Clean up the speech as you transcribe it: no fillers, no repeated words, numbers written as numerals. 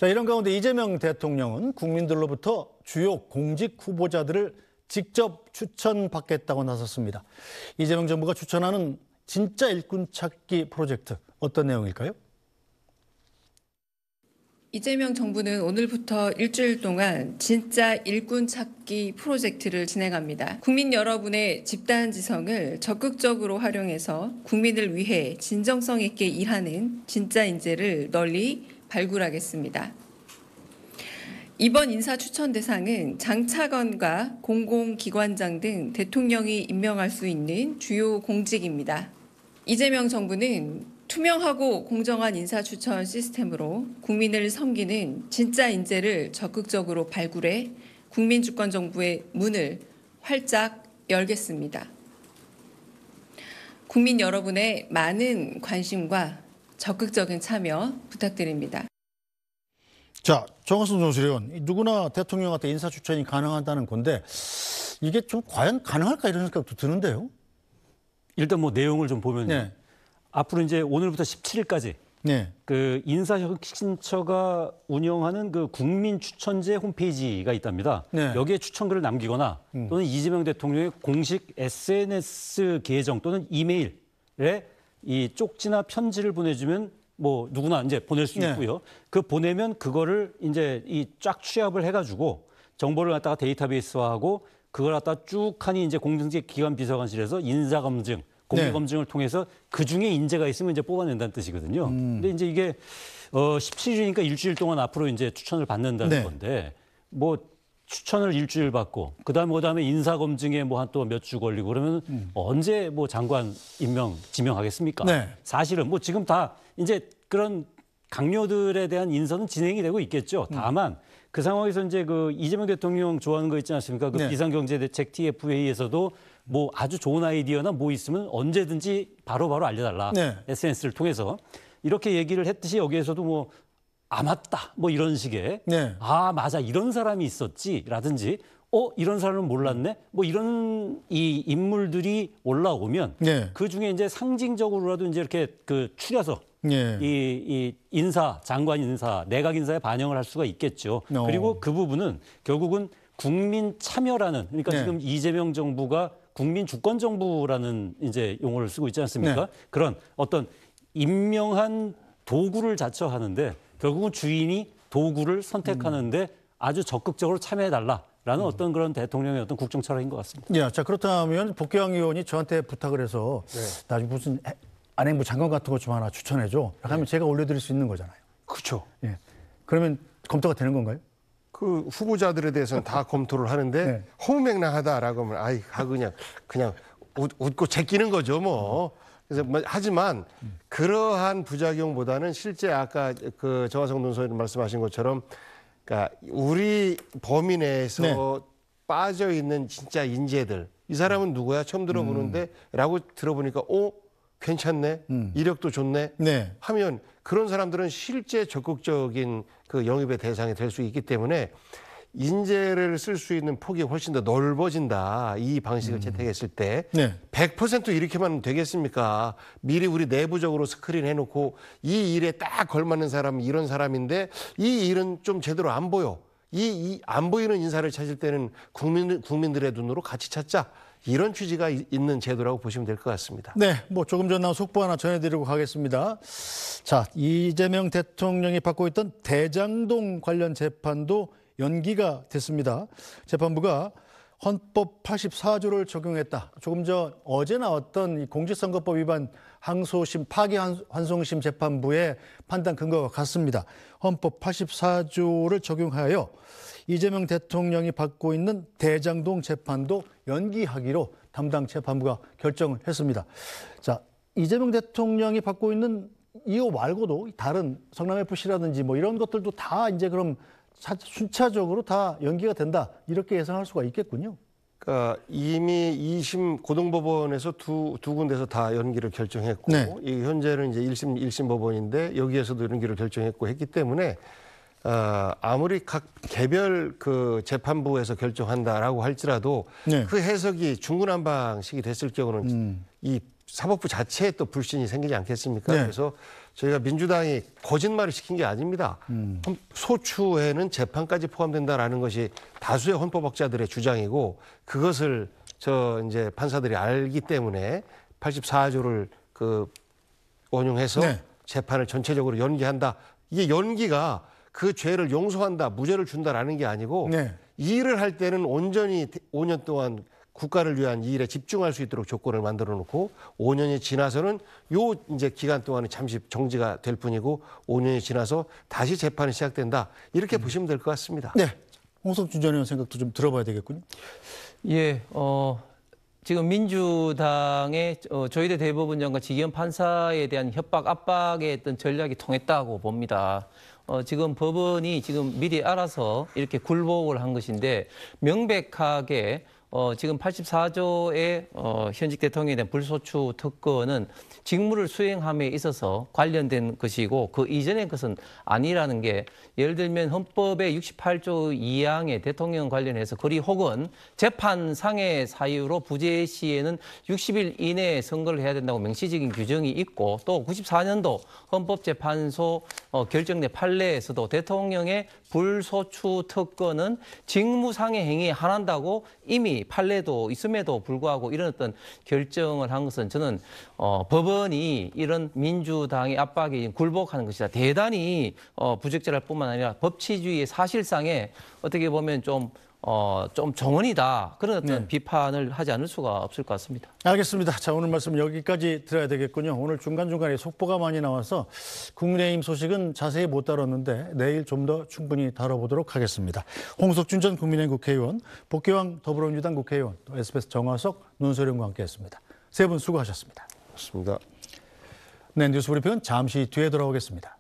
자, 이런 가운데 이재명 대통령은 국민들로부터 주요 공직 후보자들을 직접 추천받겠다고 나섰습니다. 이재명 정부가 추천하는 진짜 일꾼 찾기 프로젝트, 어떤 내용일까요? 이재명 정부는 오늘부터 일주일 동안 진짜 일꾼 찾기 프로젝트를 진행합니다. 국민 여러분의 집단 지성을 적극적으로 활용해서 국민을 위해 진정성 있게 일하는 진짜 인재를 널리 발굴하겠습니다. 이번 인사 추천 대상은 장차관과 공공기관장 등 대통령이 임명할 수 있는 주요 공직입니다. 이재명 정부는 투명하고 공정한 인사 추천 시스템으로 국민을 섬기는 진짜 인재를 적극적으로 발굴해 국민주권정부의 문을 활짝 열겠습니다. 국민 여러분의 많은 관심과 적극적인 참여 부탁드립니다. 자, 정화순 논술위원, 누구나 대통령한테 인사 추천이 가능하다는 건데 이게 좀 과연 가능할까 이런 생각도 드는데요. 일단 뭐 내용을 좀 보면 네. 앞으로 이제 오늘부터 17일까지 네. 그 인사혁신처가 운영하는 그 국민추천제 홈페이지가 있답니다. 네. 여기에 추천글을 남기거나 또는 이재명 대통령의 공식 SNS 계정 또는 이메일에 이 쪽지나 편지를 보내주면 뭐 누구나 이제 보낼 수 네. 있고요. 그 보내면 그거를 이제 이 쫙 취합을 해가지고 정보를 갖다가 데이터베이스화하고 그걸 갖다 쭉 하니 이제 공직기관 비서관실에서 인사검증, 공개검증을 통해서 그 중에 인재가 있으면 이제 뽑아낸다는 뜻이거든요. 근데 이제 이게 17일이니까 일주일 동안 앞으로 이제 추천을 받는다는 네. 건데 뭐 추천을 일주일 받고 그다음에 인사검증에 뭐 한 또 몇 주 걸리고 그러면 언제 뭐 장관 임명 지명하겠습니까? 네. 사실은 뭐 지금 다 이제 그런 강요들에 대한 인선은 진행이 되고 있겠죠. 다만 그 상황에서 이제 그 이재명 대통령 좋아하는 거 있지 않습니까? 그 네. 비상경제대책 TF 회의에서도 뭐 아주 좋은 아이디어나 뭐 있으면 언제든지 바로바로 알려달라. 네. SNS를 통해서 이렇게 얘기를 했듯이 여기에서도 뭐 아 맞다 뭐 이런 식의 네. 아 맞아 이런 사람이 있었지라든지 이런 사람은 몰랐네 뭐 이런 이 인물들이 올라오면 네. 그 중에 이제 상징적으로라도 이제 이렇게 그 추려서 네. 이 인사, 장관 인사, 내각 인사에 반영을 할 수가 있겠죠. 그리고 그 부분은 결국은 국민 참여라는 그러니까 네. 지금 이재명 정부가 국민 주권 정부라는 이제 용어를 쓰고 있지 않습니까? 네. 그런 어떤 임명한 도구를 자처하는데 결국은 주인이 도구를 선택하는데 아주 적극적으로 참여해달라라는 어떤 그런 대통령의 어떤 국정 철학인 것 같습니다. 야, 자, 그렇다면 복귀왕 의원이 저한테 부탁을 해서 나중에 무슨 안행부 장관 같은 거 좀 하나 추천해줘. 하면 제가 올려드릴 수 있는 거잖아요. 그렇죠. 예. 그러면 검토가 되는 건가요? 그 후보자들에 대해서는 다 검토를 하는데 네. 허무맹랑하다라고 하면 아이 그냥 웃고 제끼는 거죠 뭐. 그래서 하지만 그러한 부작용보다는 실제 아까 그 정화성 논설위원 말씀하신 것처럼 그러니까 우리 범위 내에서 네. 빠져 있는 진짜 인재들 이 사람은 누구야 처음 들어보는데라고 들어보니까 괜찮네 이력도 좋네 네. 하면 그런 사람들은 실제 적극적인 그 영입의 대상이 될 수 있기 때문에 인재를 쓸 수 있는 폭이 훨씬 더 넓어진다. 이 방식을 채택했을 때 네. 100% 이렇게만 되겠습니까? 미리 우리 내부적으로 스크린 해놓고 이 일에 딱 걸맞는 사람은 이런 사람인데 이 일은 좀 제대로 안 보여. 이 안 보이는 인사를 찾을 때는 국민들의 눈으로 같이 찾자. 이런 취지가 있는 제도라고 보시면 될 것 같습니다. 네, 뭐 조금 전 나온 속보 하나 전해드리고 가겠습니다. 자, 이재명 대통령이 받고 있던 대장동 관련 재판도 연기가 됐습니다. 재판부가 헌법 84조를 적용했다. 조금 전 어제 나왔던 이 공직선거법 위반 항소심 파기환송심 재판부의 판단 근거와 같습니다. 헌법 84조를 적용하여 이재명 대통령이 받고 있는 대장동 재판도 연기하기로 담당 재판부가 결정을 했습니다. 자, 이재명 대통령이 받고 있는 이거 말고도 다른 성남FC라든지 뭐 이런 것들도 다 이제 그럼 순차적으로 다 연기가 된다. 이렇게 예상할 수가 있겠군요. 그러니까 이미 2심 고등법원에서 두 군데서 다 연기를 결정했고 네. 이 현재는 이제 1심 법원인데 여기에서도 연기를 결정했고 했기 때문에 아무리 각 개별 그 재판부에서 결정한다라고 할지라도 네. 그 해석이 중구난방식이 됐을 경우는 이 사법부 자체에 또 불신이 생기지 않겠습니까? 네. 그래서 저희가 민주당이 거짓말을 시킨 게 아닙니다. 소추에는 재판까지 포함된다라는 것이 다수의 헌법학자들의 주장이고 그것을 이제 판사들이 알기 때문에 84조를 원용해서 네. 재판을 전체적으로 연기한다. 이게 연기가 그 죄를 용서한다, 무죄를 준다라는 게 아니고 네. 이 일을 할 때는 온전히 5년 동안 국가를 위한 이 일에 집중할 수 있도록 조건을 만들어 놓고 5년이 지나서는 요 이제 기간 동안은 잠시 정지가 될 뿐이고 5년이 지나서 다시 재판이 시작된다. 이렇게 보시면 될 것 같습니다. 네. 홍석준 전 의원 생각도 좀 들어봐야 되겠군요. 예, 지금 민주당의 조희대 대법원장과 지기현 판사에 대한 협박, 압박의 어떤 전략이 통했다고 봅니다. 지금 법원이 지금 미리 알아서 이렇게 굴복을 한 것인데 명백하게 지금 84조의 현직 대통령에 대한 불소추 특권은 직무를 수행함에 있어서 관련된 것이고 그 이전의 것은 아니라는 게 예를 들면 헌법의 68조 2항의 대통령 관련해서 거리 혹은 재판상의 사유로 부재 시에는 60일 이내에 선고를 해야 된다고 명시적인 규정이 있고 또 94년도 헌법재판소 결정 내 판례에서도 대통령의 불소추 특권은 직무상의 행위에 한한다고 이미 판례도 있음에도 불구하고 이런 어떤 결정을 한 것은 저는 법원이 이런 민주당의 압박에 굴복하는 것이다. 대단히 부적절할 뿐만 아니라 법치주의의 사실상에 어떻게 보면 좀 정언이다. 그런 어떤 네. 비판을 하지 않을 수가 없을 것 같습니다. 알겠습니다. 자, 오늘 말씀 여기까지 들어야 되겠군요. 오늘 중간중간에 속보가 많이 나와서 국민의힘 소식은 자세히 못 다뤘는데 내일 좀 더 충분히 다뤄보도록 하겠습니다. 홍석준 전 국민의힘 국회의원, 복귀왕 더불어민주당 국회의원, 또 SBS 정화석, 논설영과 함께했습니다. 세 분 수고하셨습니다. 그렇습니다. 네, 뉴스 브리핑은 잠시 뒤에 돌아오겠습니다.